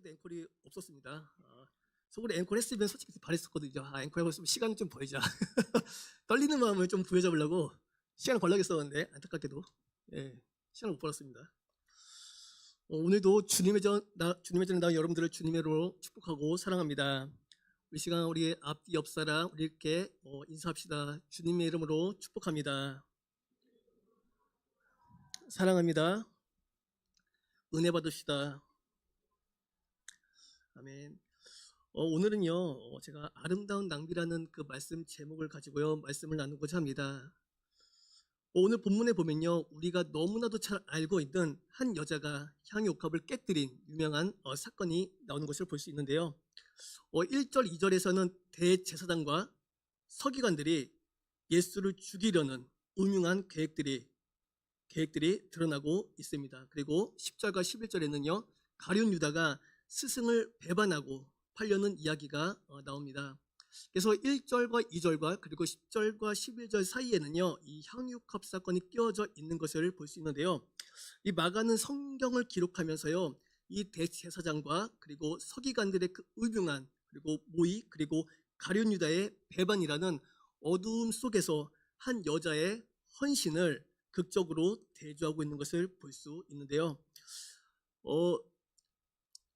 안타깝게도 앵콜이 없었습니다. 속으로 앵콜 했으면 솔직히 바랬었거든요. 앵콜 하고 있으면 시간 좀 벌자. 떨리는 마음을 좀 부여잡으려고 시간을 벌려고 했었는데 안타깝게도 시간을 못 벌었습니다. 오늘도 주님의 전에 나온 여러분들을 주님의로 축복하고 사랑합니다. 우리 시간 우리 앞뒤 옆 사람 우리 이렇게 인사합시다. 주님의 이름으로 축복합니다. 사랑합니다. 은혜 받으시다. 아멘. 오늘은요 제가 아름다운 낭비라는 그 말씀 제목을 가지고요 말씀을 나누고자 합니다. 오늘 본문에 보면요 우리가 너무나도 잘 알고 있는 한 여자가 향유 옥합을 깨뜨린 유명한 사건이 나오는 것을 볼 수 있는데요. 1절 2절에서는 대제사장과 서기관들이 예수를 죽이려는 음흉한 계획들이 드러나고 있습니다. 그리고 10절과 11절에는요 가룟 유다가 스승을 배반하고 팔려는 이야기가 나옵니다. 그래서 1절과 2절과 그리고 10절과 11절 사이에는요 이 향유컵 사건이 끼워져 있는 것을 볼 수 있는데요. 이 마가는 성경을 기록하면서요 이 대제사장과 그리고 서기관들의 그 음흉한 그리고 모의 그리고 가룟 유다의 배반이라는 어두움 속에서 한 여자의 헌신을 극적으로 대조하고 있는 것을 볼 수 있는데요.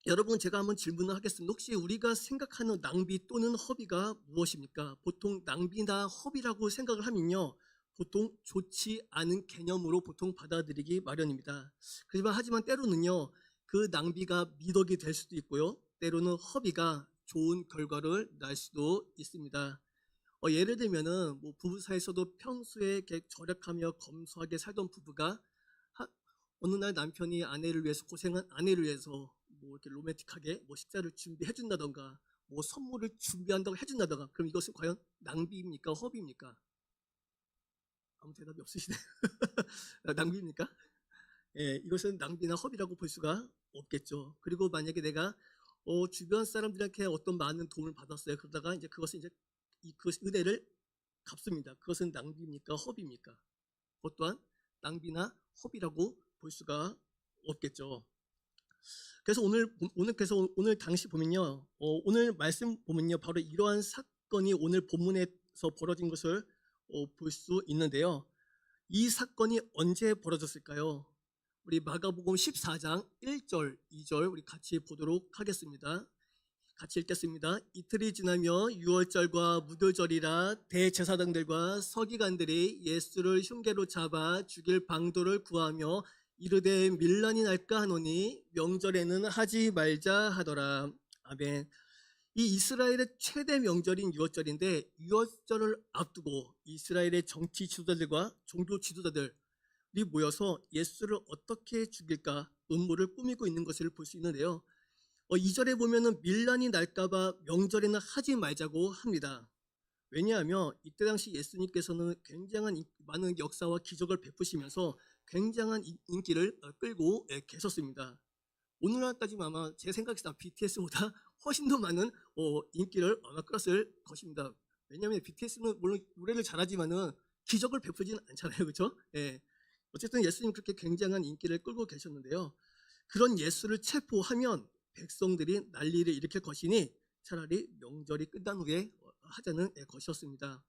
여러분 제가 한번 질문을 하겠습니다. 혹시 우리가 생각하는 낭비 또는 허비가 무엇입니까? 보통 낭비나 허비라고 생각을 하면요 보통 좋지 않은 개념으로 보통 받아들이기 마련입니다. 하지만 때로는요 그 낭비가 미덕이 될 수도 있고요 때로는 허비가 좋은 결과를 날 수도 있습니다. 예를 들면은 부부 사이에서도 평소에 절약하며 검소하게 살던 부부가 어느 날 남편이 아내를 위해서 고생한 아내를 위해서 이렇게 로맨틱하게 식사를 준비해 준다던가 선물을 준비한다고 해준다던가 그럼 이것은 과연 낭비입니까 허비입니까? 아무 대답이 없으시네요. 낭비입니까? 이것은 낭비나 허비라고 볼 수가 없겠죠. 그리고 만약에 내가 주변 사람들에게 어떤 많은 도움을 받았어요. 그러다가 이제 그것은 그 은혜를 갚습니다. 그것은 낭비입니까 허비입니까? 그것 또한 낭비나 허비라고 볼 수가 없겠죠. 그래서 오늘 당시 보면요, 오늘 말씀 보면요, 바로 이러한 사건이 오늘 본문에서 벌어진 것을 볼 수 있는데요. 이 사건이 언제 벌어졌을까요? 우리 마가복음 14장 1절, 2절 우리 같이 보도록 하겠습니다. 같이 읽겠습니다. 이틀이 지나며 유월절과 무교절이라 대제사장들과 서기관들이 예수를 흉계로 잡아 죽일 방도를 구하며 이르되 밀란이 날까 하노니 명절에는 하지 말자 하더라. 아멘. 이 이스라엘의 최대 명절인 유월절인데 유월절을 앞두고 이스라엘의 정치 지도자들과 종교 지도자들이 모여서 예수를 어떻게 죽일까 음모를 꾸미고 있는 것을 볼 수 있는데요. 2절에 보면은 밀란이 날까봐 명절에는 하지 말자고 합니다. 왜냐하면 이때 당시 예수님께서는 굉장한 많은 역사와 기적을 베푸시면서 굉장한 인기를 끌고 계셨습니다. 오늘날 따지면 아마 제 생각에서 BTS보다 훨씬 더 많은 인기를 아마 끌었을 것입니다. 왜냐하면 BTS는 물론 노래를 잘하지만은 기적을 베푸지는 않잖아요, 그렇죠? 어쨌든 예수님 그렇게 굉장한 인기를 끌고 계셨는데요. 그런 예수를 체포하면 백성들이 난리를 일으킬 것이니 차라리 명절이 끝난 후에 하자는 것이었습니다.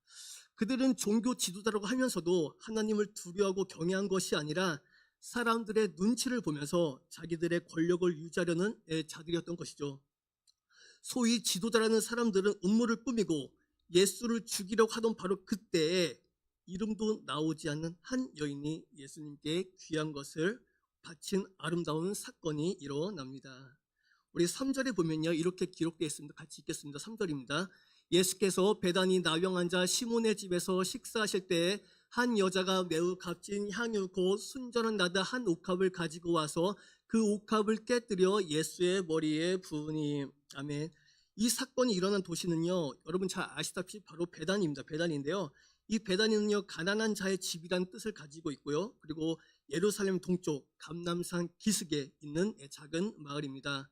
그들은 종교 지도자라고 하면서도 하나님을 두려워하고 경외한 것이 아니라 사람들의 눈치를 보면서 자기들의 권력을 유지하려는 자들이었던 것이죠. 소위 지도자라는 사람들은 음모를 꾸미고 예수를 죽이려고 하던 바로 그때에 이름도 나오지 않는 한 여인이 예수님께 귀한 것을 바친 아름다운 사건이 일어납니다. 우리 3절에 보면요 이렇게 기록되어 있습니다. 같이 읽겠습니다. 3절입니다. 예수께서 베다니 나병 환자 시몬의 집에서 식사하실 때 한 여자가 매우 값진 향유 곧 순전한 나드 한 옥합을 가지고 와서 그 옥합을 깨뜨려 예수의 머리에 부으니. 아멘. 이 사건이 일어난 도시는요 여러분 잘 아시다시피 바로 베다니입니다. 베다니인데요. 이 베다니는요 가난한 자의 집이라는 뜻을 가지고 있고요. 그리고 예루살렘 동쪽 감람산 기슭에 있는 작은 마을입니다.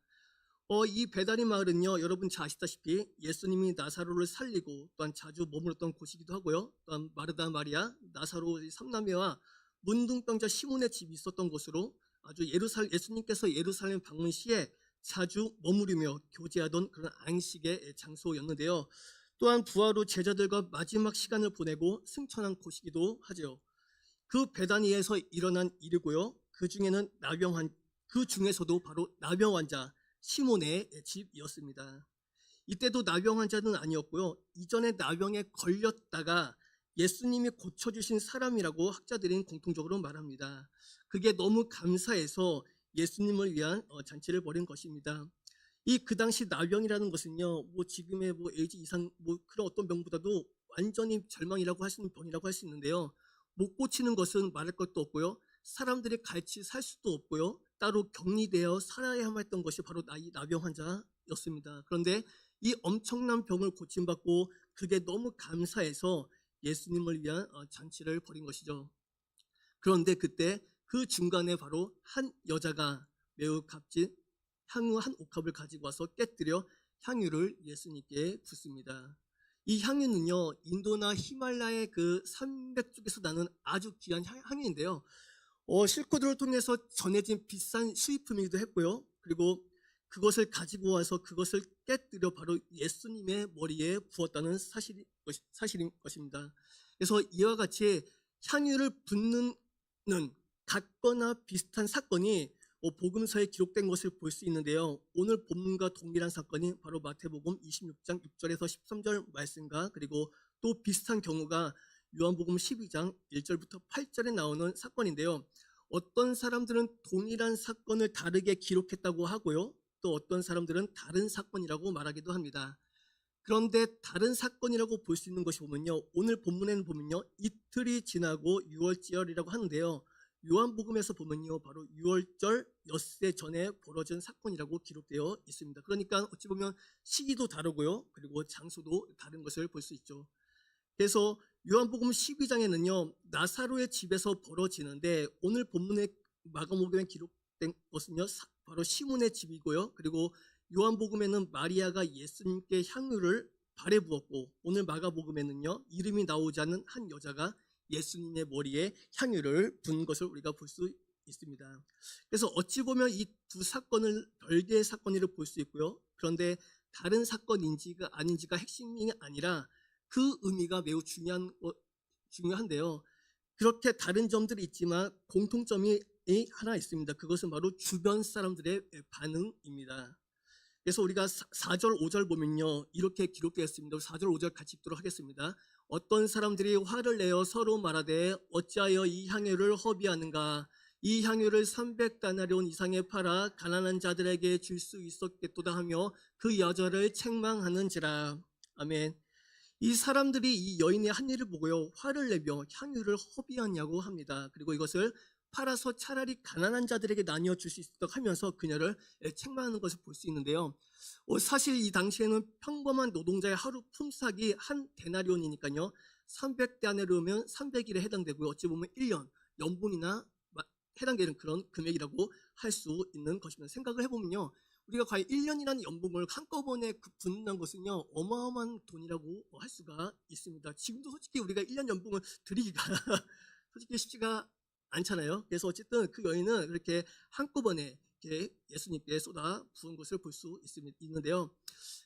이 베다니 마을은요 여러분 잘 아시다시피 예수님이 나사로를 살리고 또한 자주 머물렀던 곳이기도 하고요. 또한 마르다 마리아 나사로 3남매와 문둥병자 시몬의 집이 있었던 곳으로 아주 예수님께서 예루살렘 방문 시에 자주 머무르며 교제하던 그런 안식의 장소였는데요. 또한 부활 후 제자들과 마지막 시간을 보내고 승천한 곳이기도 하죠. 그 베다니에서 일어난 일이고요. 그 중에서도 바로 나병 환자 시몬의 집이었습니다. 이때도 나병 환자는 아니었고요. 이전에 나병에 걸렸다가 예수님이 고쳐주신 사람이라고 학자들은 공통적으로 말합니다. 그게 너무 감사해서 예수님을 위한 잔치를 벌인 것입니다. 그 당시 나병이라는 것은요, 뭐 지금의 뭐 에이즈 이상 뭐 그런 어떤 병보다도 완전히 절망이라고 할 수 있는 병이라고 할 수 있는데요. 못 고치는 것은 말할 것도 없고요. 사람들이 같이 살 수도 없고요. 따로 격리되어 살아야만 했던 것이 바로 이 나병 환자였습니다. 그런데 이 엄청난 병을 고침받고 그게 너무 감사해서 예수님을 위한 잔치를 벌인 것이죠. 그런데 그때 그 중간에 바로 한 여자가 매우 값진 향유 한 옥합을 가지고 와서 깨뜨려 향유를 예수님께 붓습니다. 이 향유는요, 인도나 히말라야 그 산맥 쪽에서 나는 아주 귀한 향유인데요. 실코들을 통해서 전해진 비싼 수입품이기도 했고요. 그리고 그것을 가지고 와서 그것을 깨뜨려 바로 예수님의 머리에 부었다는 사실인 것입니다. 그래서 이와 같이 향유를 붓는 같거나 비슷한 사건이 복음서에 기록된 것을 볼 수 있는데요. 오늘 본문과 동일한 사건이 바로 마태복음 26장 6절에서 13절 말씀과 그리고 또 비슷한 경우가 요한복음 12장 1절부터 8절에 나오는 사건인데요. 어떤 사람들은 동일한 사건을 다르게 기록했다고 하고요. 또 어떤 사람들은 다른 사건이라고 말하기도 합니다. 그런데 다른 사건이라고 볼 수 있는 것이 보면요. 오늘 본문에는 보면요. 이틀이 지나고 6월절이라고 하는데요. 요한복음에서 보면요. 바로 6월절 엿새 전에 벌어진 사건이라고 기록되어 있습니다. 그러니까 어찌 보면 시기도 다르고요. 그리고 장소도 다른 것을 볼 수 있죠. 그래서 요한복음 12장에는요. 나사로의 집에서 벌어지는데 오늘 본문의 마가복음에 기록된 것은요. 바로 시몬의 집이고요. 그리고 요한복음에는 마리아가 예수님께 향유를 발에 부었고 오늘 마가복음에는요. 이름이 나오지 않는 한 여자가 예수님의 머리에 향유를 붓는 것을 우리가 볼 수 있습니다. 그래서 어찌 보면 이 두 사건을 별개의 사건으로 볼 수 있고요. 그런데 다른 사건인지가 아닌지가 핵심이 아니라 그 의미가 매우 중요한데요. 그렇게 다른 점들이 있지만 공통점이 하나 있습니다. 그것은 바로 주변 사람들의 반응입니다. 그래서 우리가 4절, 5절 보면요. 이렇게 기록되어 있습니다. 4절, 5절 같이 읽도록 하겠습니다. 어떤 사람들이 화를 내어 서로 말하되 어찌하여 이 향유를 허비하는가? 이 향유를 300다나리온 이상에 팔아 가난한 자들에게 줄 수 있었겠도다 하며 그 여자를 책망하는지라. 아멘. 이 사람들이 이 여인의 한 일을 보고요. 화를 내며 향유를 허비하냐고 합니다. 그리고 이것을 팔아서 차라리 가난한 자들에게 나뉘어 줄 수 있도록 하면서 그녀를 책망하는 것을 볼 수 있는데요. 사실 이 당시에는 평범한 노동자의 하루 품삯이 한 데나리온이니까요. 300데나리온이면 300일에 해당되고요. 어찌 보면 1년 연봉이나 해당되는 그런 금액이라고 할 수 있는 것입니다. 생각을 해보면요. 우리가 과연 1년이라는 연봉을 한꺼번에 붓는 것은요. 어마어마한 돈이라고 할 수가 있습니다. 지금도 솔직히 우리가 1년 연봉을 드리기가 솔직히 쉽지가 않잖아요. 그래서 어쨌든 그 여인은 그렇게 한꺼번에 예수님께 쏟아 부은 것을 볼 수 있는데요.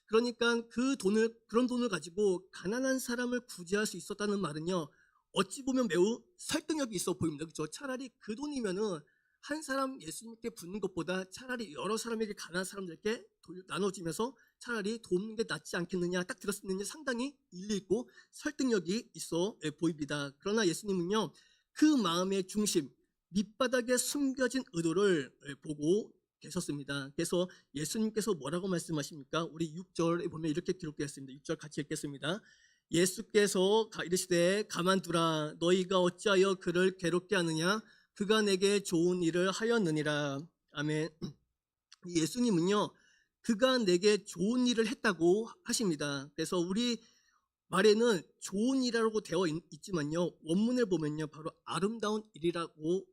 그러니까 그런 돈을 가지고 가난한 사람을 구제할 수 있었다는 말은요. 어찌 보면 매우 설득력이 있어 보입니다. 그렇죠? 차라리 그 돈이면은 한 사람 예수님께 붓는 것보다 차라리 여러 사람에게 가난한 사람들께 나눠주면서 차라리 돕는 게 낫지 않겠느냐 딱 들었을 때는 상당히 일리 있고 설득력이 있어 보입니다. 그러나 예수님은요. 그 마음의 중심, 밑바닥에 숨겨진 의도를 보고 계셨습니다. 그래서 예수님께서 뭐라고 말씀하십니까? 우리 6절에 보면 이렇게 기록되어 있습니다. 6절 같이 읽겠습니다. 예수께서 이르시되 가만두라 너희가 어찌하여 그를 괴롭게 하느냐 그가 내게 좋은 일을 하였느니라. 아멘. 예수님은요 그가 내게 좋은 일을 했다고 하십니다. 그래서 우리 말에는 좋은 일이라고 되어 있지만요 원문을 보면요 바로 아름다운 일이라고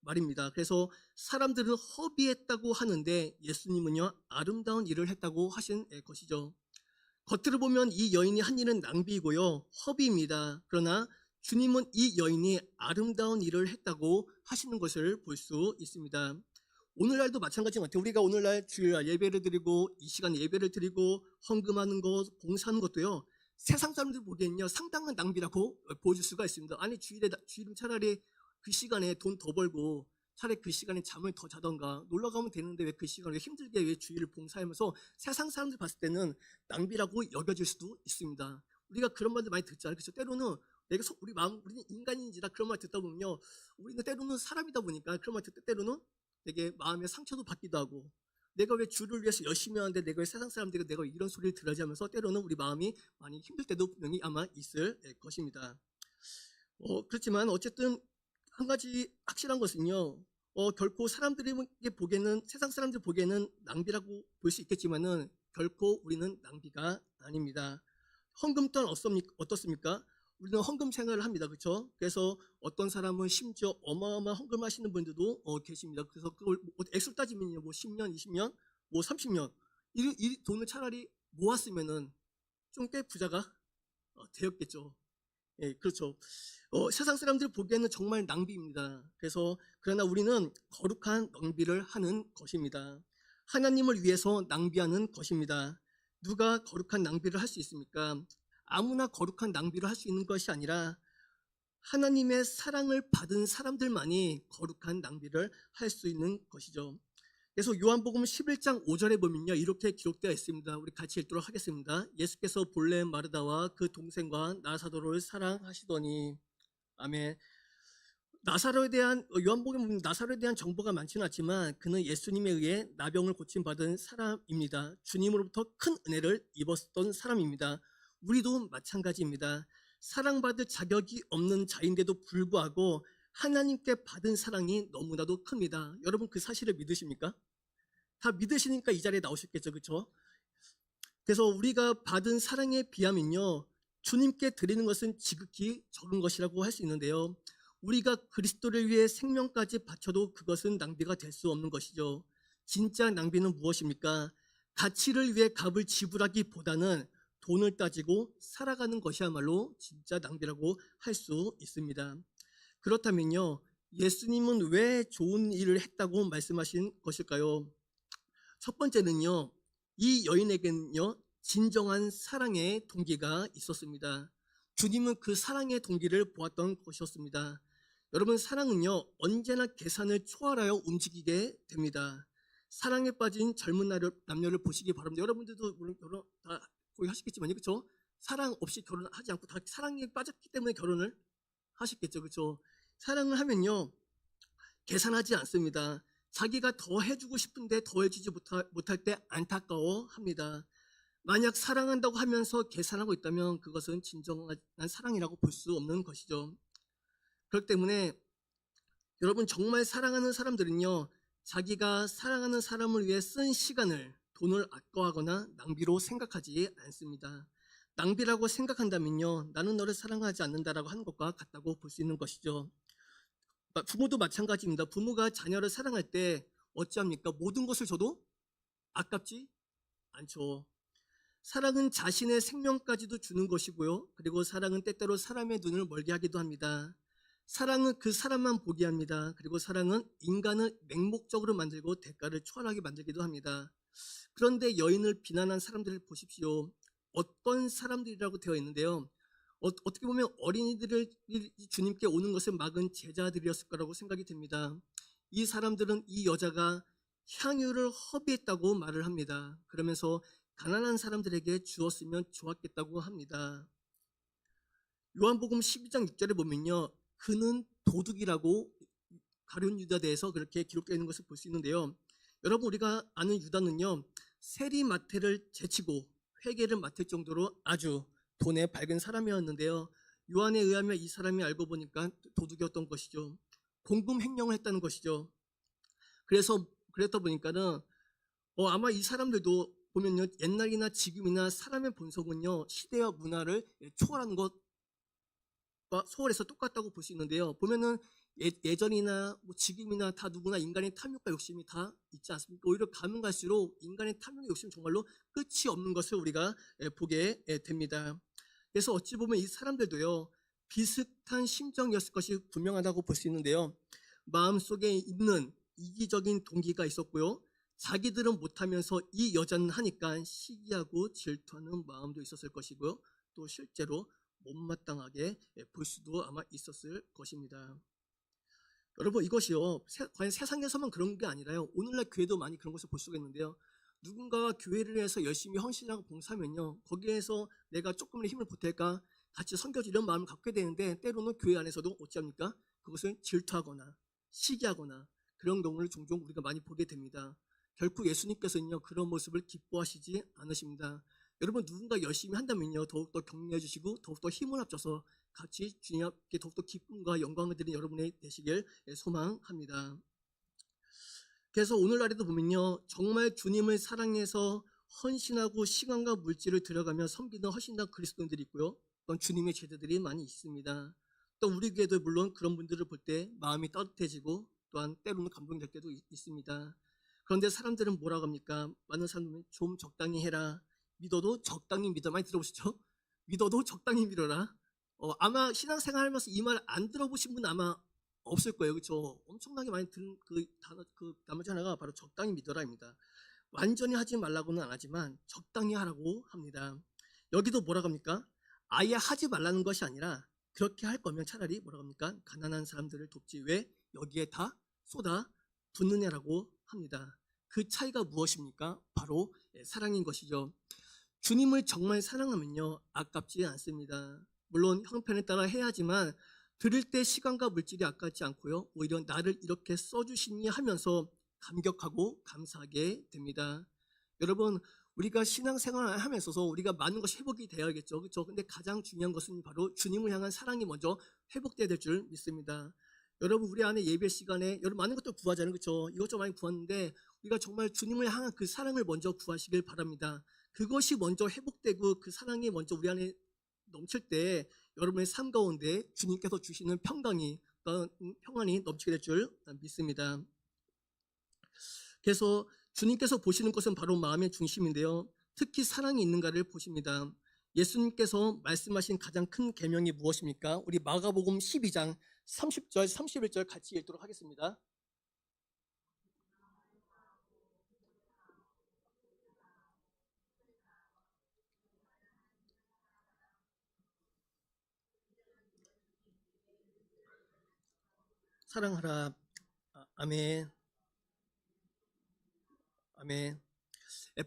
말입니다. 그래서 사람들은 허비했다고 하는데 예수님은요 아름다운 일을 했다고 하신 것이죠. 겉으로 보면 이 여인이 한 일은 낭비이고요 허비입니다. 그러나 주님은 이 여인이 아름다운 일을 했다고 하시는 것을 볼 수 있습니다. 오늘날도 마찬가지인 것 같아요. 우리가 오늘날 주일날 예배를 드리고 이 시간에 예배를 드리고 헌금하는 것, 봉사하는 것도요. 세상 사람들 보기엔요 상당한 낭비라고 보여줄 수가 있습니다. 아니 주일은 차라리 그 시간에 돈 더 벌고 차라리 그 시간에 잠을 더 자던가 놀러 가면 되는데 왜 그 시간에 힘들게 왜 주일을 봉사하면서 세상 사람들 봤을 때는 낭비라고 여겨질 수도 있습니다. 우리가 그런 말들 많이 듣잖아요. 그렇죠? 때로는 우리 마음, 우리는 인간인지라 그런 말 듣다 보면요. 우리는 때로는 사람이다 보니까 그런 말 듣다 때로는 되게 마음의 상처도 받기도 하고 내가 왜 주를 위해서 열심히 하는데 내가 왜 세상 사람들이 내가 왜 이런 소리를 들어야지 하면서 때로는 우리 마음이 많이 힘들 때도 분명히 아마 있을 것입니다. 그렇지만 어쨌든 한 가지 확실한 것은요. 결코 사람들이 보기에는 세상 사람들 보기에는 낭비라고 볼 수 있겠지만은 결코 우리는 낭비가 아닙니다. 헌금 또한 어떻습니까? 우리는 헌금 생활을 합니다. 그렇죠? 그래서 어떤 사람은 심지어 어마어마한 헌금하시는 분들도 계십니다. 그래서 그걸 액수 따지면요. 뭐 10년, 20년, 뭐 30년 이 돈을 차라리 모았으면은 좀 꽤 부자가 되었겠죠. 예, 그렇죠. 세상 사람들 보기에는 정말 낭비입니다. 그러나 우리는 거룩한 낭비를 하는 것입니다. 하나님을 위해서 낭비하는 것입니다. 누가 거룩한 낭비를 할 수 있습니까? 아무나 거룩한 낭비를 할 수 있는 것이 아니라 하나님의 사랑을 받은 사람들만이 거룩한 낭비를 할 수 있는 것이죠. 그래서 요한복음 11장 5절에 보면요 이렇게 기록되어 있습니다. 우리 같이 읽도록 하겠습니다. 예수께서 본래 마르다와 그 동생과 나사로를 사랑하시더니 아멘. 요한복음 나사로에 대한 정보가 많지는 않지만 그는 예수님에 의해 나병을 고침받은 사람입니다. 주님으로부터 큰 은혜를 입었던 사람입니다. 우리도 마찬가지입니다. 사랑받을 자격이 없는 자인데도 불구하고 하나님께 받은 사랑이 너무나도 큽니다. 여러분 그 사실을 믿으십니까? 다 믿으시니까 이 자리에 나오셨겠죠. 그렇죠? 그래서 우리가 받은 사랑에 비하면요 주님께 드리는 것은 지극히 적은 것이라고 할 수 있는데요. 우리가 그리스도를 위해 생명까지 바쳐도 그것은 낭비가 될 수 없는 것이죠. 진짜 낭비는 무엇입니까? 가치를 위해 값을 지불하기보다는 돈을 따지고 살아가는 것이야말로 진짜 낭비라고 할 수 있습니다. 그렇다면요 예수님은 왜 좋은 일을 했다고 말씀하신 것일까요? 첫 번째는요 이 여인에게는요 진정한 사랑의 동기가 있었습니다. 주님은 그 사랑의 동기를 보았던 것이었습니다. 여러분 사랑은요 언제나 계산을 초월하여 움직이게 됩니다. 사랑에 빠진 젊은 남녀를 보시기 바랍니다. 여러분들도 물론 결혼 다 거의 하시겠지만요, 그렇죠? 사랑 없이 결혼하지 않고 다 사랑에 빠졌기 때문에 결혼을 하셨겠죠, 그렇죠? 사랑을 하면요 계산하지 않습니다. 자기가 더 해주고 싶은데 더 해주지 못할 때 안타까워합니다. 만약 사랑한다고 하면서 계산하고 있다면 그것은 진정한 사랑이라고 볼 수 없는 것이죠. 그렇기 때문에 여러분 정말 사랑하는 사람들은요 자기가 사랑하는 사람을 위해 쓴 시간을 돈을 아까워하거나 낭비로 생각하지 않습니다. 낭비라고 생각한다면요 나는 너를 사랑하지 않는다라고 하는 것과 같다고 볼 수 있는 것이죠. 부모도 마찬가지입니다. 부모가 자녀를 사랑할 때 어찌합니까? 모든 것을 줘도 아깝지 않죠. 사랑은 자신의 생명까지도 주는 것이고요. 그리고 사랑은 때때로 사람의 눈을 멀게 하기도 합니다. 사랑은 그 사람만 보게 합니다. 그리고 사랑은 인간을 맹목적으로 만들고 대가를 초월하게 만들기도 합니다. 그런데 여인을 비난한 사람들을 보십시오. 어떤 사람들이라고 되어 있는데요. 어떻게 보면 어린이들을 주님께 오는 것을 막은 제자들이었을 거라고 생각이 됩니다. 이 사람들은 이 여자가 향유를 허비했다고 말을 합니다. 그러면서 가난한 사람들에게 주었으면 좋았겠다고 합니다. 요한복음 12장 6절에 보면요. 그는 도둑이라고 가룟 유다에 대해서 그렇게 기록되어 있는 것을 볼 수 있는데요. 여러분 우리가 아는 유다는요. 세리마태를 제치고 회계를 맡을 정도로 아주 돈에 밝은 사람이었는데요. 요한에 의하면 이 사람이 알고 보니까 도둑이었던 것이죠. 공금 횡령을 했다는 것이죠. 그랬다 보니까는 아마 이 사람들도 보면요 옛날이나 지금이나 사람의 본성은요 시대와 문화를 초월하는 것과 소월해서 똑같다고 볼 수 있는데요. 보면은 예전이나 뭐 지금이나 다 누구나 인간의 탐욕과 욕심이 다 있지 않습니까? 오히려 가면 갈수록 인간의 탐욕과 욕심 정말로 끝이 없는 것을 우리가 보게 됩니다. 그래서 어찌 보면 이 사람들도요 비슷한 심정이었을 것이 분명하다고 볼 수 있는데요. 마음속에 있는 이기적인 동기가 있었고요. 자기들은 못하면서 이 여자는 하니까 시기하고 질투하는 마음도 있었을 것이고요. 또 실제로 못마땅하게 볼 수도 아마 있었을 것입니다. 여러분 이것이요. 과연 세상에서만 그런 게 아니라요. 오늘날 교회도 많이 그런 것을 볼 수가 있는데요. 누군가가 교회를 위해서 열심히 헌신하고 봉사하면요. 거기에서 내가 조금의 힘을 보탤까 같이 섬겨주 이런 마음을 갖게 되는데 때로는 교회 안에서도 어찌합니까? 그것을 질투하거나 시기하거나 그런 경우를 종종 우리가 많이 보게 됩니다. 결코 예수님께서는요. 그런 모습을 기뻐하시지 않으십니다. 여러분 누군가 열심히 한다면요. 더욱더 격려해 주시고 더욱더 힘을 합쳐서 같이 주님께 더욱더 기쁨과 영광을 드리는 여러분이 되시길 소망합니다. 그래서 오늘날에도 보면요. 정말 주님을 사랑해서 헌신하고 시간과 물질을 들여가며 섬기는 헌신당 그리스도인들이 있고요. 또 주님의 제자들이 많이 있습니다. 또 우리 교회도 물론 그런 분들을 볼 때 마음이 따뜻해지고 또한 때로는 감동될 때도 있습니다. 그런데 사람들은 뭐라고 합니까? 많은 사람들은 좀 적당히 해라. 믿어도 적당히 믿어. 많이 들어보시죠? 믿어도 적당히 믿어라. 아마 신앙생활 하면서 이 말 안 들어보신 분 아마 없을 거예요. 그렇죠? 엄청나게 많이 들은 그 나머지 하나가 바로 적당히 믿어라입니다. 완전히 하지 말라고는 안 하지만 적당히 하라고 합니다. 여기도 뭐라고 합니까? 아예 하지 말라는 것이 아니라 그렇게 할 거면 차라리 뭐라고 합니까? 가난한 사람들을 돕지 왜 여기에 다 쏟아 붓느냐라고 합니다. 그 차이가 무엇입니까? 바로 사랑인 것이죠. 주님을 정말 사랑하면요. 아깝지 않습니다. 물론 형편에 따라 해야지만 들을 때 시간과 물질이 아깝지 않고요. 오히려 나를 이렇게 써주시니 하면서 감격하고 감사하게 됩니다. 여러분 우리가 신앙생활을 하면서 우리가 많은 것이 회복이 되어야겠죠. 그렇죠? 근데 가장 중요한 것은 바로 주님을 향한 사랑이 먼저 회복돼야 될 줄 믿습니다. 여러분 우리 안에 예배 시간에 여러분 많은 것들 구하잖아요. 그렇죠? 이것저것 많이 구하는데 우리가 정말 주님을 향한 그 사랑을 먼저 구하시길 바랍니다. 그것이 먼저 회복되고 그 사랑이 먼저 우리 안에 넘칠 때 여러분의 삶 가운데 주님께서 주시는 평강이 평안이 넘치게 될 줄 믿습니다. 그래서 주님께서 보시는 것은 바로 마음의 중심인데요. 특히 사랑이 있는가를 보십니다. 예수님께서 말씀하신 가장 큰 계명이 무엇입니까? 우리 마가복음 12장 30절 31절 같이 읽도록 하겠습니다. 사랑하라. 아멘. 아멘.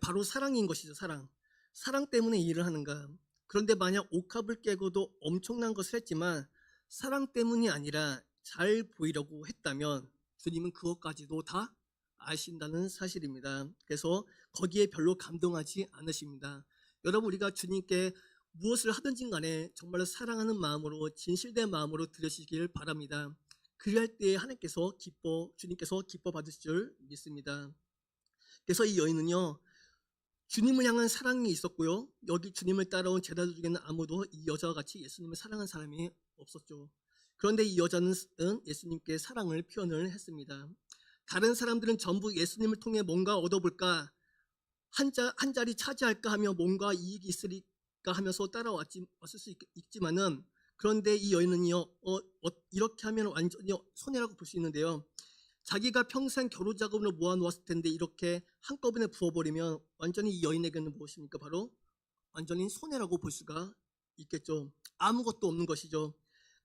바로 사랑인 것이죠. 사랑. 사랑 때문에 일을 하는가. 그런데 만약 옥합을 깨고도 엄청난 것을 했지만 사랑 때문이 아니라 잘 보이려고 했다면 주님은 그것까지도 다 아신다는 사실입니다. 그래서 거기에 별로 감동하지 않으십니다. 여러분 우리가 주님께 무엇을 하든지 간에 정말로 사랑하는 마음으로 진실된 마음으로 드리시길 바랍니다. 그리할 때에 하나님께서 주님께서 기뻐 받으실 줄 믿습니다. 그래서 이 여인은요. 주님을 향한 사랑이 있었고요. 여기 주님을 따라온 제자들 중에는 아무도 이 여자와 같이 예수님을 사랑한 사람이 없었죠. 그런데 이 여자는 예수님께 사랑을 표현을 했습니다. 다른 사람들은 전부 예수님을 통해 뭔가 얻어볼까, 한 자리 차지할까 하며 뭔가 이익이 있으리까 하면서 따라왔을 수 있지만은 그런데 이 여인은요, 이렇게 하면 완전히 손해라고 볼 수 있는데요. 자기가 평생 겨루 자금으로 모아놓았을 텐데 이렇게 한꺼번에 부어버리면 완전히 이 여인에게는 무엇입니까? 바로 완전히 손해라고 볼 수가 있겠죠. 아무것도 없는 것이죠.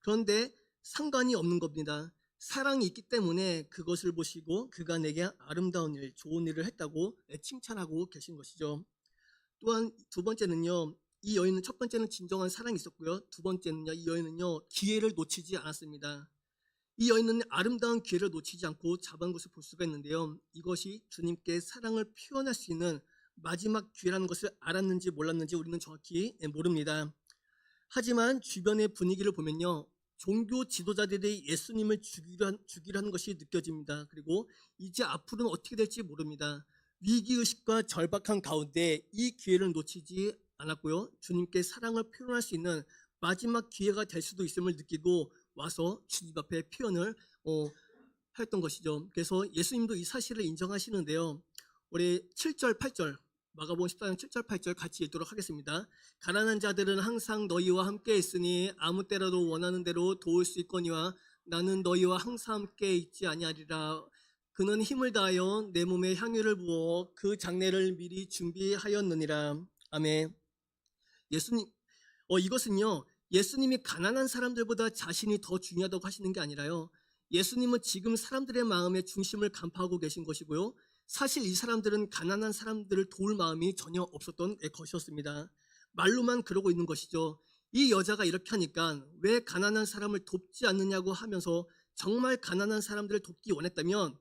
그런데 상관이 없는 겁니다. 사랑이 있기 때문에 그것을 보시고 그가 내게 아름다운 일, 좋은 일을 했다고 칭찬하고 계신 것이죠. 또한 두 번째는요. 이 여인은 첫 번째는 진정한 사랑이 있었고요. 두 번째는요. 이 여인은요. 기회를 놓치지 않았습니다. 이 여인은 아름다운 기회를 놓치지 않고 잡은 것을 볼 수가 있는데요. 이것이 주님께 사랑을 표현할 수 있는 마지막 기회라는 것을 알았는지 몰랐는지 우리는 정확히 모릅니다. 하지만 주변의 분위기를 보면요. 종교 지도자들이 예수님을 죽이려 하는 것이 느껴집니다. 그리고 이제 앞으로는 어떻게 될지 모릅니다. 위기의식과 절박한 가운데 이 기회를 놓치지 않았고요. 주님께 사랑을 표현할 수 있는 마지막 기회가 될 수도 있음을 느끼고 와서 주님 앞에 표현을 했던 것이죠. 그래서 예수님도 이 사실을 인정하시는데요. 우리 7절, 8절 마가복음 14장 7절, 8절 같이 읽도록 하겠습니다. 가난한 자들은 항상 너희와 함께 있으니 아무 때라도 원하는 대로 도울 수 있거니와 나는 너희와 항상 함께 있지 아니하리라. 그는 힘을 다하여 내 몸에 향유를 부어 그 장례를 미리 준비하였느니라. 아멘. 예수님, 이것은요, 예수님이 가난한 사람들보다 자신이 더 중요하다고 하시는 게 아니라요. 예수님은 지금 사람들의 마음의 중심을 간파하고 계신 것이고요. 사실 이 사람들은 가난한 사람들을 도울 마음이 전혀 없었던 것이었습니다. 말로만 그러고 있는 것이죠. 이 여자가 이렇게 하니까 왜 가난한 사람을 돕지 않느냐고 하면서 정말 가난한 사람들을 돕기 원했다면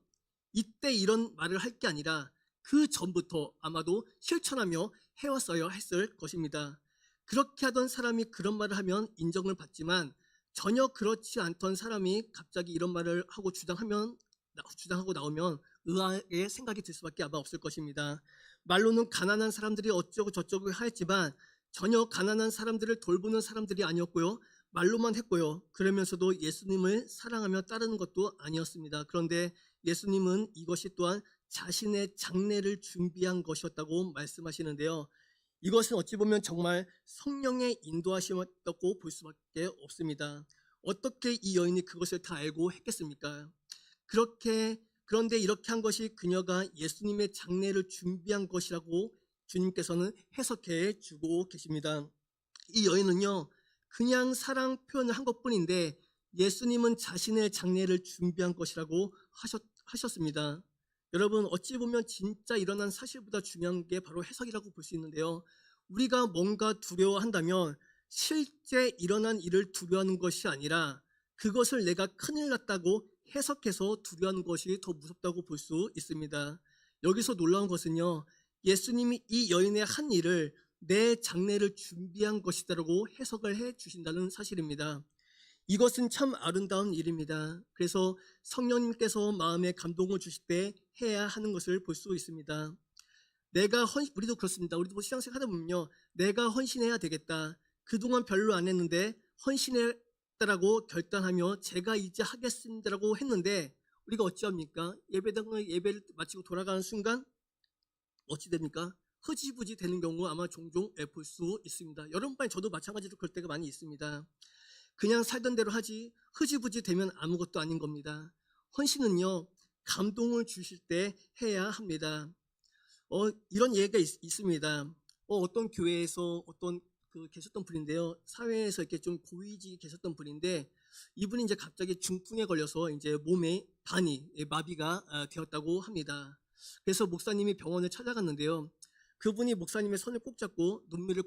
이때 이런 말을 할 게 아니라 그 전부터 아마도 실천하며 해왔어야 했을 것입니다. 그렇게 하던 사람이 그런 말을 하면 인정을 받지만 전혀 그렇지 않던 사람이 갑자기 이런 말을 하고 주장하고 나오면 의아의 생각이 들 수밖에 아마 없을 것입니다. 말로는 가난한 사람들이 어쩌고 저쩌고 하였지만 전혀 가난한 사람들을 돌보는 사람들이 아니었고요. 말로만 했고요. 그러면서도 예수님을 사랑하며 따르는 것도 아니었습니다. 그런데 예수님은 이것이 또한 자신의 장례를 준비한 것이었다고 말씀하시는데요. 이것은 어찌 보면 정말 성령의 인도하심이었다고 볼 수밖에 없습니다. 어떻게 이 여인이 그것을 다 알고 했겠습니까? 그런데 이렇게 한 것이 그녀가 예수님의 장례를 준비한 것이라고 주님께서는 해석해 주고 계십니다. 이 여인은요, 그냥 사랑 표현을 한 것뿐인데 예수님은 자신의 장례를 준비한 것이라고 하셨습니다. 여러분, 어찌 보면 진짜 일어난 사실보다 중요한 게 바로 해석이라고 볼 수 있는데요. 우리가 뭔가 두려워한다면 실제 일어난 일을 두려워하는 것이 아니라 그것을 내가 큰일 났다고 해석해서 두려워하는 것이 더 무섭다고 볼 수 있습니다. 여기서 놀라운 것은요, 예수님이 이 여인의 한 일을 내 장례를 준비한 것이다라고 해석을 해 주신다는 사실입니다. 이것은 참 아름다운 일입니다. 그래서 성령님께서 마음에 감동을 주실 때 해야 하는 것을 볼 수 있습니다. 우리도 그렇습니다. 우리도 신앙생활 하다 보면요, 내가 헌신해야 되겠다. 그동안 별로 안 했는데 헌신했다라고 결단하며 제가 이제 하겠습니다라고 했는데 우리가 어찌합니까? 예배를 마치고 돌아가는 순간 어찌 됩니까? 흐지부지 되는 경우 아마 종종 볼 수 있습니다. 여러분만 저도 마찬가지로 그럴 때가 많이 있습니다. 그냥 살던 대로 하지 흐지부지 되면 아무것도 아닌 겁니다. 헌신은요, 감동을 주실 때 해야 합니다. 이런 예가 있습니다. 어떤 교회에서 계셨던 분인데요. 사회에서 이렇게 좀 고위직이 계셨던 분인데 이분이 이제 갑자기 중풍에 걸려서 이제 몸의 반이 마비가 되었다고 합니다. 그래서 목사님이 병원을 찾아갔는데요. 그분이 목사님의 손을 꼭 잡고 눈물을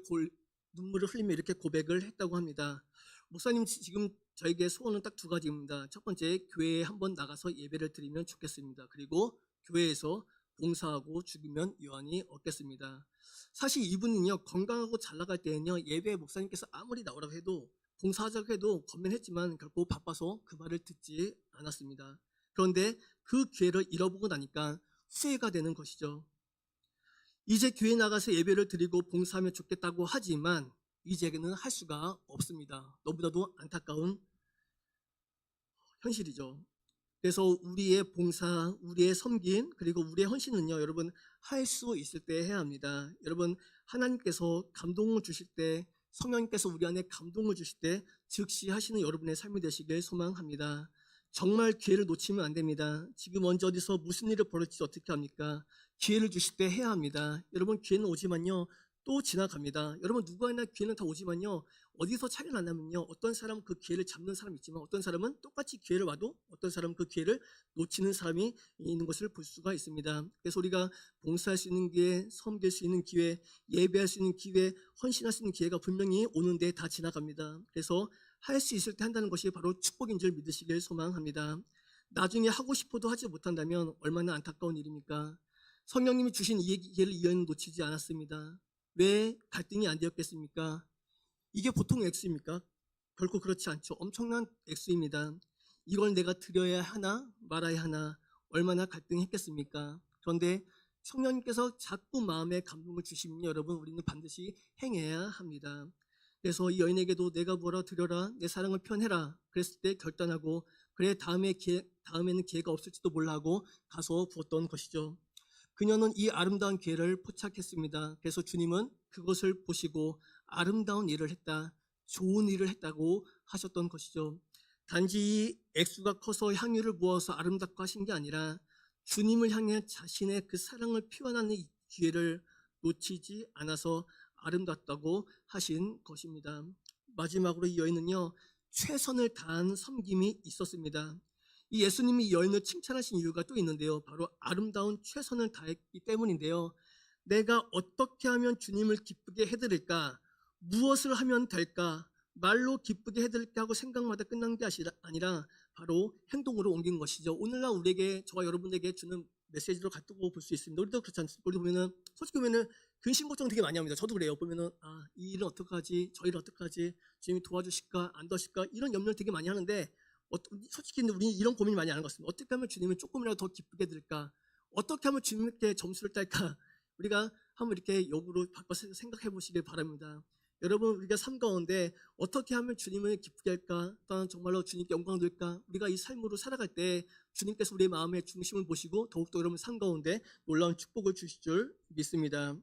흘리며 이렇게 고백을 했다고 합니다. 목사님, 지금 저에게 소원은 딱 두 가지입니다. 첫 번째, 교회에 한번 나가서 예배를 드리면 좋겠습니다. 그리고 교회에서 봉사하고 죽으면 유한히 얻겠습니다. 사실 이분은요, 건강하고 잘 나갈 때는요, 예배에 목사님께서 아무리 나오라고 해도 봉사하자고 해도 건면했지만 결코 바빠서 그 말을 듣지 않았습니다. 그런데 그 기회를 잃어보고 나니까 후회가 되는 것이죠. 이제 교회 나가서 예배를 드리고 봉사하면 좋겠다고 하지만 이제는 할 수가 없습니다. 너무나도 안타까운 현실이죠. 그래서 우리의 봉사, 우리의 섬김, 그리고 우리의 헌신은요, 여러분, 할 수 있을 때 해야 합니다. 여러분, 하나님께서 감동을 주실 때, 성령님께서 우리 안에 감동을 주실 때 즉시 하시는 여러분의 삶이 되시길 소망합니다. 정말 기회를 놓치면 안 됩니다. 지금 언제 어디서 무슨 일을 벌일지 어떻게 합니까? 기회를 주실 때 해야 합니다. 여러분, 기회는 오지만요, 또 지나갑니다. 여러분, 누구나 기회는 다 오지만요, 어디서 차이가 나냐면요, 어떤 사람은 그 기회를 잡는 사람이 있지만 어떤 사람은 똑같이 기회를 와도 어떤 사람은 그 기회를 놓치는 사람이 있는 것을 볼 수가 있습니다. 그래서 우리가 봉사할 수 있는 기회, 섬길 수 있는 기회, 예배할 수 있는 기회, 헌신할 수 있는 기회가 분명히 오는데 다 지나갑니다. 그래서 할 수 있을 때 한다는 것이 바로 축복인 줄 믿으시길 소망합니다. 나중에 하고 싶어도 하지 못한다면 얼마나 안타까운 일입니까? 성령님이 주신 이 기회를 이 여인은 놓치지 않았습니다. 왜 갈등이 안 되었겠습니까? 이게 보통 액수입니까? 결코 그렇지 않죠. 엄청난 액수입니다. 이걸 내가 드려야 하나 말아야 하나 얼마나 갈등했겠습니까? 그런데 성령님께서 자꾸 마음에 감동을 주시면 여러분, 우리는 반드시 행해야 합니다. 그래서 이 여인에게도 내가 뭐라 드려라, 내 사랑을 표현해라 그랬을 때 결단하고, 그래 다음에는 기회가 없을지도 몰라 하고 가서 부었던 것이죠. 그녀는 이 아름다운 기회를 포착했습니다. 그래서 주님은 그것을 보시고 아름다운 일을 했다, 좋은 일을 했다고 하셨던 것이죠. 단지 이 액수가 커서 향유를 부어서 아름답고 하신 게 아니라 주님을 향해 자신의 그 사랑을 표현하는 이 기회를 놓치지 않아서 아름답다고 하신 것입니다. 마지막으로 이 여인은요, 최선을 다한 섬김이 있었습니다. 이 예수님이 이 여인을 칭찬하신 이유가 또 있는데요. 바로 아름다운 최선을 다했기 때문인데요. 내가 어떻게 하면 주님을 기쁘게 해드릴까? 무엇을 하면 될까? 말로 기쁘게 해드릴까 하고 생각마다 끝난 게 아니라 바로 행동으로 옮긴 것이죠. 오늘날 우리에게, 저와 여러분에게 주는 메시지로 같다고 볼 수 있습니다. 우리도 그렇지 않습니까? 우리 보면은, 솔직히 보면은 근심 걱정 되게 많이 합니다. 저도 그래요. 보면은, 이 일은 어떡하지? 저 일은 어떡하지? 주님이 도와주실까? 안 도와주실까? 이런 염려를 되게 많이 하는데, 솔직히 우리 이런 고민 많이 하는 것 같습니다. 어떻게 하면 주님을 조금이라도 더 기쁘게 해드릴까? 어떻게 하면 주님께 점수를 딸까? 우리가 한번 이렇게 역으로 바꿔서 생각해 보시길 바랍니다. 여러분, 우리가 삶 가운데 어떻게 하면 주님을 기쁘게 할까? 또한 정말로 주님께 영광 돌까? 우리가 이 삶으로 살아갈 때 주님께서 우리의 마음의 중심을 보시고 더욱더 여러분 삶 가운데 놀라운 축복을 주실 줄 믿습니다.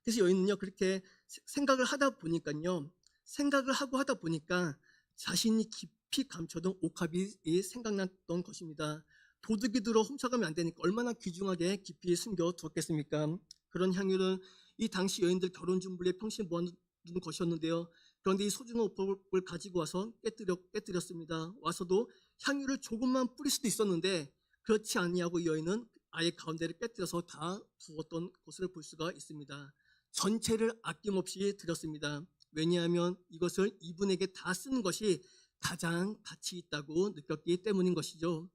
그래서 여인은요, 그렇게 생각을 하고 하다 보니까 자신이 깊이 감춰둔 옥합이 생각났던 것입니다. 도둑이 들어 훔쳐가면 안 되니까 얼마나 귀중하게 깊이 숨겨두었겠습니까? 그런 향유는 이 당시 여인들 결혼 준비에 평생 모아둔 것이었는데요. 그런데 이 소중한 옥합을 가지고 와서 깨뜨렸습니다. 와서도 향유를 조금만 뿌릴 수도 있었는데 그렇지 아니하고 이 여인은 아예 가운데를 깨뜨려서 다 부었던 것을 볼 수가 있습니다. 전체를 아낌없이 드렸습니다. 왜냐하면 이것을 이분에게 다 쓰는 것이 가장 가치 있다고 느꼈기 때문인 것이죠.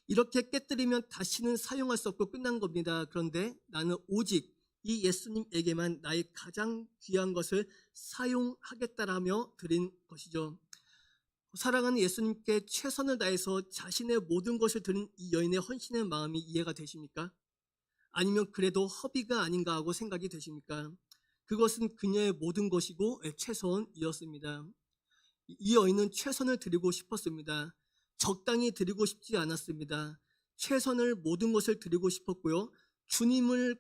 이렇게 깨뜨리면 다시는 사용할 수 없고 끝난 겁니다. 그런데 나는 오직 이 예수님에게만 나의 가장 귀한 것을 사용하겠다라며 드린 것이죠. 사랑하는 예수님께 최선을 다해서 자신의 모든 것을 드린 이 여인의 헌신의 마음이 이해가 되십니까? 아니면 그래도 허비가 아닌가 하고 생각이 되십니까? 그것은 그녀의 모든 것이고 최선이었습니다. 이 여인은 최선을 드리고 싶었습니다. 적당히 드리고 싶지 않았습니다. 최선을 모든 것을 드리고 싶었고요. 주님은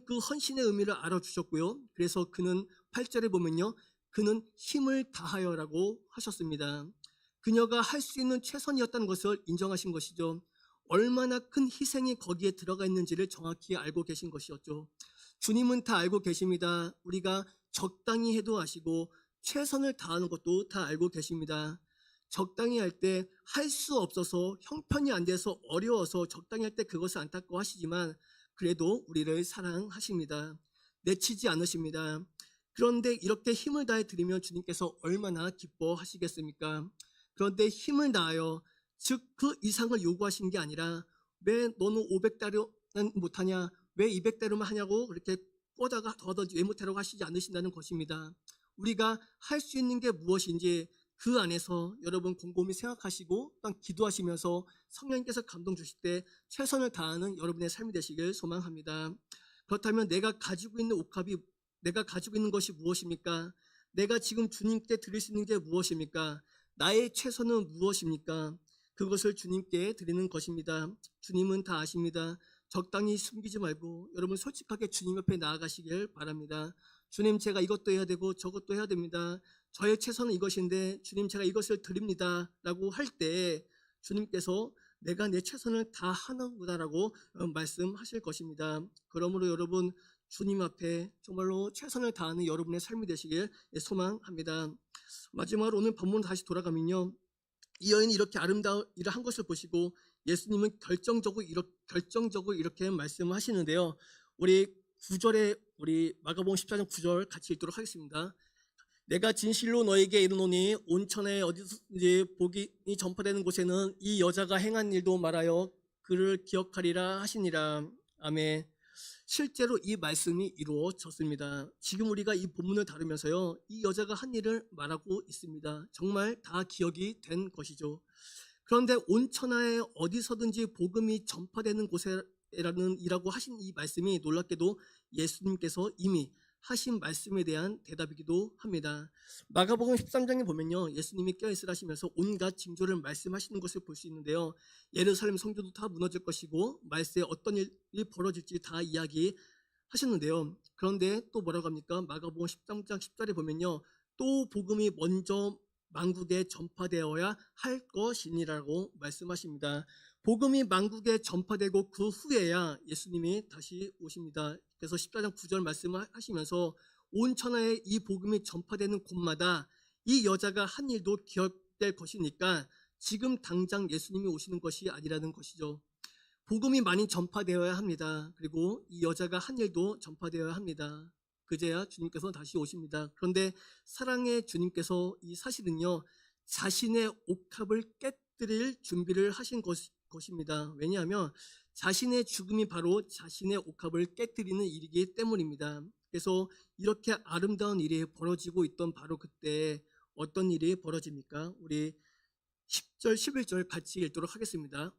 그 헌신의 의미를 알아주셨고요. 그래서 그는 8절에 보면요. 그는 힘을 다하여라고 하셨습니다. 그녀가 할 수 있는 최선이었다는 것을 인정하신 것이죠. 얼마나 큰 희생이 거기에 들어가 있는지를 정확히 알고 계신 것이었죠. 주님은 다 알고 계십니다. 우리가 적당히 해도 아시고 최선을 다하는 것도 다 알고 계십니다. 적당히 할 때 할 수 없어서 형편이 안 돼서 어려워서 적당히 할 때 그것을 안타까워하시지만 그래도 우리를 사랑하십니다. 내치지 않으십니다. 그런데 이렇게 힘을 다해 드리면 주님께서 얼마나 기뻐하시겠습니까? 그런데 힘을 다하여 즉 그 이상을 요구하신 게 아니라 왜 너는 500대로는 못하냐? 왜 200대로만 하냐고 그렇게 꼬다가 더더지 왜 못하라고 하시지 않으신다는 것입니다. 우리가 할 수 있는 게 무엇인지 그 안에서 여러분 곰곰이 생각하시고 또 기도하시면서 성령님께서 감동 주실 때 최선을 다하는 여러분의 삶이 되시길 소망합니다. 그렇다면 내가 가지고 있는 것이 무엇입니까? 내가 지금 주님께 드릴 수 있는 게 무엇입니까? 나의 최선은 무엇입니까? 그것을 주님께 드리는 것입니다. 주님은 다 아십니다. 적당히 숨기지 말고 여러분 솔직하게 주님 옆에 나아가시길 바랍니다. 주님, 제가 이것도 해야 되고 저것도 해야 됩니다. 저의 최선은 이것인데 주님, 제가 이것을 드립니다 라고 할 때 주님께서 내가 내 최선을 다 하는구나라고 말씀하실 것입니다. 그러므로 여러분 주님 앞에 정말로 최선을 다하는 여러분의 삶이 되시길 소망합니다. 마지막으로 오늘 본문 다시 돌아가면요, 이 여인이 이렇게 아름다운 일을 한 것을 보시고 예수님은 결정적으로 이렇게 말씀하시는데요. 우리 9절에 우리 마가복음 14장 9절 같이 읽도록 하겠습니다. 내가 진실로 너에게 이르노니 온천에 어디든지 복이 전파되는 곳에는 이 여자가 행한 일도 말하여 그를 기억하리라 하시니라. 아멘. 실제로 이 말씀이 이루어졌습니다. 지금 우리가 이 본문을 다루면서요, 이 여자가 한 일을 말하고 있습니다. 정말 다 기억이 된 것이죠. 그런데 온천하에 어디서든지 복음이 전파되는 곳에라는 이라고 하신 이 말씀이 놀랍게도 예수님께서 이미 하신 말씀에 대한 대답이기도 합니다. 마가복음 13장에 보면요, 예수님이 깨어있으라 하시면서 온갖 징조를 말씀하시는 것을 볼 수 있는데요, 예루살렘 성전도 다 무너질 것이고 말세에 어떤 일이 벌어질지 다 이야기하셨는데요. 그런데 또 뭐라고 합니까? 마가복음 13장 10절에 보면요, 또 복음이 먼저 만국에 전파되어야 할 것이니라고 말씀하십니다. 복음이 만국에 전파되고 그 후에야 예수님이 다시 오십니다. 그래서 14장 9절 말씀하시면서 온 천하에 이 복음이 전파되는 곳마다 이 여자가 한 일도 기억될 것이니까 지금 당장 예수님이 오시는 것이 아니라는 것이죠. 복음이 많이 전파되어야 합니다. 그리고 이 여자가 한 일도 전파되어야 합니다. 그제야 주님께서 다시 오십니다. 그런데 사랑의 주님께서 이 사실은요, 자신의 옥합을 깨뜨릴 준비를 하신 것입니다. 왜냐하면 자신의 죽음이 바로 자신의 옥합을 깨뜨리는 일이기 때문입니다. 그래서 이렇게 아름다운 일이 벌어지고 있던 바로 그때 어떤 일이 벌어집니까? 우리 10절, 11절 같이 읽도록 하겠습니다.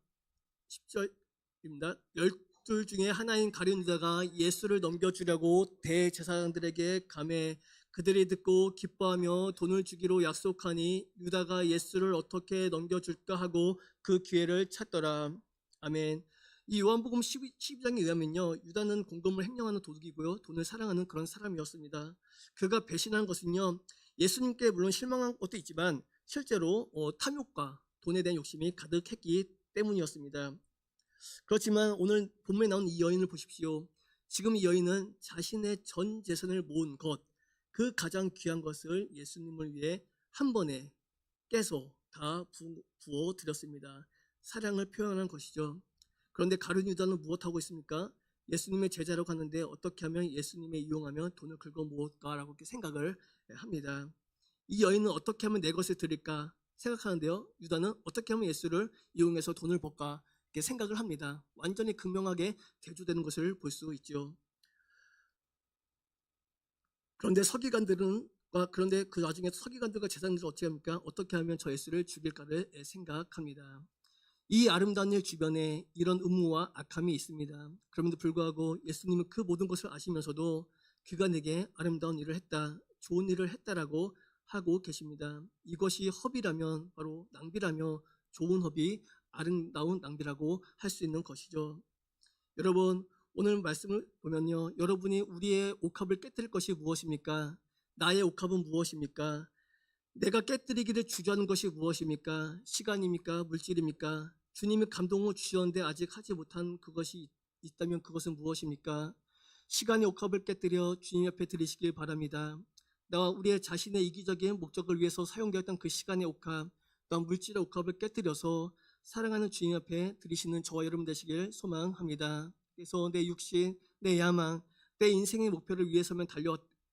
10절입니다. 12 중에 하나인 가룟 유다가 예수를 넘겨주려고 대제사장들에게 가매 그들이 듣고 기뻐하며 돈을 주기로 약속하니 유다가 예수를 어떻게 넘겨줄까 하고 그 기회를 찾더라. 아멘. 이 요한복음 12장에 의하면요, 유다는 공금을 횡령하는 도둑이고요, 돈을 사랑하는 그런 사람이었습니다. 그가 배신한 것은요, 예수님께 물론 실망한 것도 있지만 실제로 탐욕과 돈에 대한 욕심이 가득했기 때문이었습니다. 그렇지만 오늘 본문에 나온 이 여인을 보십시오. 지금 이 여인은 자신의 전 재산을 모은 것, 그 가장 귀한 것을 예수님을 위해 한 번에 깨서 다 부어 드렸습니다. 사랑을 표현하는 것이죠. 그런데 가룟 유다는 무엇하고 있습니까? 예수님의 제자로 갔는데 어떻게 하면 예수님에 이용하면 돈을 긁어 모을까라고 이렇게 생각을 합니다. 이 여인은 어떻게 하면 내 것을 드릴까 생각하는데요, 유다는 어떻게 하면 예수를 이용해서 돈을 벌까 이렇게 생각을 합니다. 완전히 극명하게 대조되는 것을 볼 수 있죠. 그런데 그런데 그 나중에 서기관들과 제사장들은 어떻게 합니까? 어떻게 하면 저 예수를 죽일까를 생각합니다. 이 아름다운 일 주변에 이런 음모와 악함이 있습니다. 그럼에도 불구하고 예수님은 그 모든 것을 아시면서도 그가 내게 아름다운 일을 했다, 좋은 일을 했다라고 하고 계십니다. 이것이 허비라면, 바로 낭비라며 좋은 허비, 아름다운 낭비라고 할 수 있는 것이죠. 여러분, 오늘 말씀을 보면요, 여러분이 우리의 옥합을 깨뜨릴 것이 무엇입니까? 나의 옥합은 무엇입니까? 내가 깨뜨리기를 주저하는 것이 무엇입니까? 시간입니까? 물질입니까? 주님이 감동을 주셨는데 아직 하지 못한 그것이 있다면 그것은 무엇입니까? 시간의 옥합을 깨뜨려 주님 옆에 드리시길 바랍니다. 나와 우리의 자신의 이기적인 목적을 위해서 사용되었던 그 시간의 옥합, 또한 물질의 옥합을 깨뜨려서 사랑하는 주님 앞에 드리시는 저와 여러분 되시길 소망합니다. 그래서 내 육신, 내 야망, 내 인생의 목표를 위해서만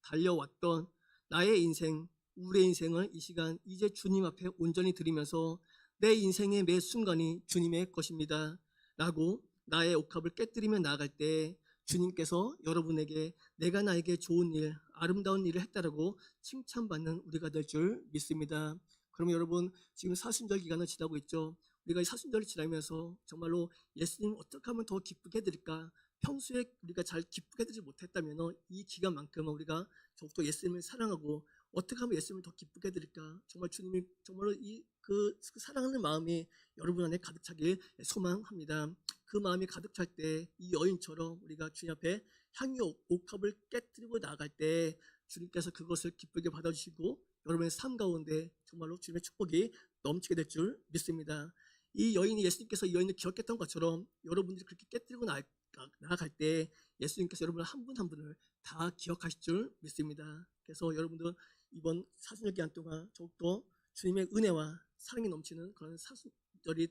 달려왔던 나의 인생, 우리의 인생을 이 시간 이제 주님 앞에 온전히 드리면서 내 인생의 매 순간이 주님의 것입니다 라고 나의 옥합을 깨뜨리며 나아갈 때 주님께서 여러분에게 내가 나에게 좋은 일, 아름다운 일을 했다라고 칭찬받는 우리가 될 줄 믿습니다. 그러면 여러분, 지금 사순절 기간을 지나고 있죠. 우리가 이 사순절을 지나면서 정말로 예수님 어떻게 하면 더 기쁘게 해드릴까? 평소에 우리가 잘 기쁘게 해드리지 못했다면 이 기간만큼은 우리가 더욱더 예수님을 사랑하고 어떻게 하면 예수님을 더 기쁘게 해드릴까? 정말 주님이 정말로 그 사랑하는 마음이 여러분 안에 가득 차길 소망합니다. 그 마음이 가득 찰 때 이 여인처럼 우리가 주님 앞에 향유 옥합을 깨뜨리고 나갈 때 주님께서 그것을 기쁘게 받아주시고 여러분의 삶 가운데 정말로 주님의 축복이 넘치게 될 줄 믿습니다. 이 여인이 예수님께서 이 여인을 기억했던 것처럼 여러분들이 그렇게 깨뜨리고 나아갈 때 예수님께서 여러분 한 분 한 분을 다 기억하실 줄 믿습니다. 그래서 여러분들 이번 사순절 기간 동안 더욱더 주님의 은혜와 사랑이 넘치는 그런 사순절이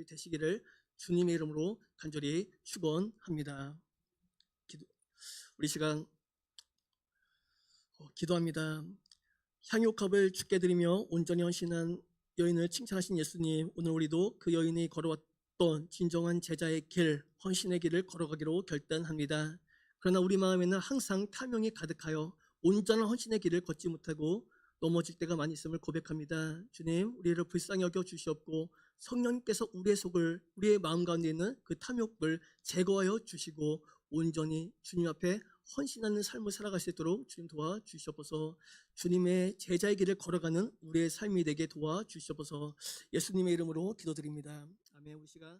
되시기를 주님의 이름으로 간절히 축원합니다. 우리 시간 기도합니다. 향유컵을 주께 드리며 온전히 헌신한 여인을 칭찬하신 예수님, 오늘 우리도 그 여인이 걸어왔던 진정한 제자의 길, 헌신의 길을 걸어가기로 결단합니다. 그러나 우리 마음에는 항상 탐욕이 가득하여 온전한 헌신의 길을 걷지 못하고 넘어질 때가 많이 있음을 고백합니다. 주님, 우리를 불쌍히 여겨 주시옵고 성령님께서 우리의 마음 가운데 있는 그 탐욕을 제거하여 주시고 온전히 주님 앞에 헌신하는 삶을 살아갈 수 있도록 주님 도와주시옵소서. 주님의 제자의 길을 걸어가는 우리의 삶이 되게 도와주시옵소서. 예수님의 이름으로 기도드립니다. 아멘. 우리 시간